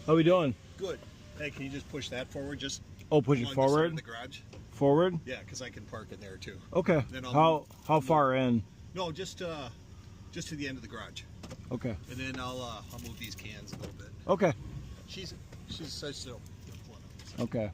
How we doing? Good. Hey, can you just push that forward? Just Oh, push it along the side forward? of the garage. Forward? Yeah, because I can park in there too. Okay. Then How far in? No, just to the end of the garage, Okay. and then I'll move these cans a little bit. Okay. She's so still. Okay.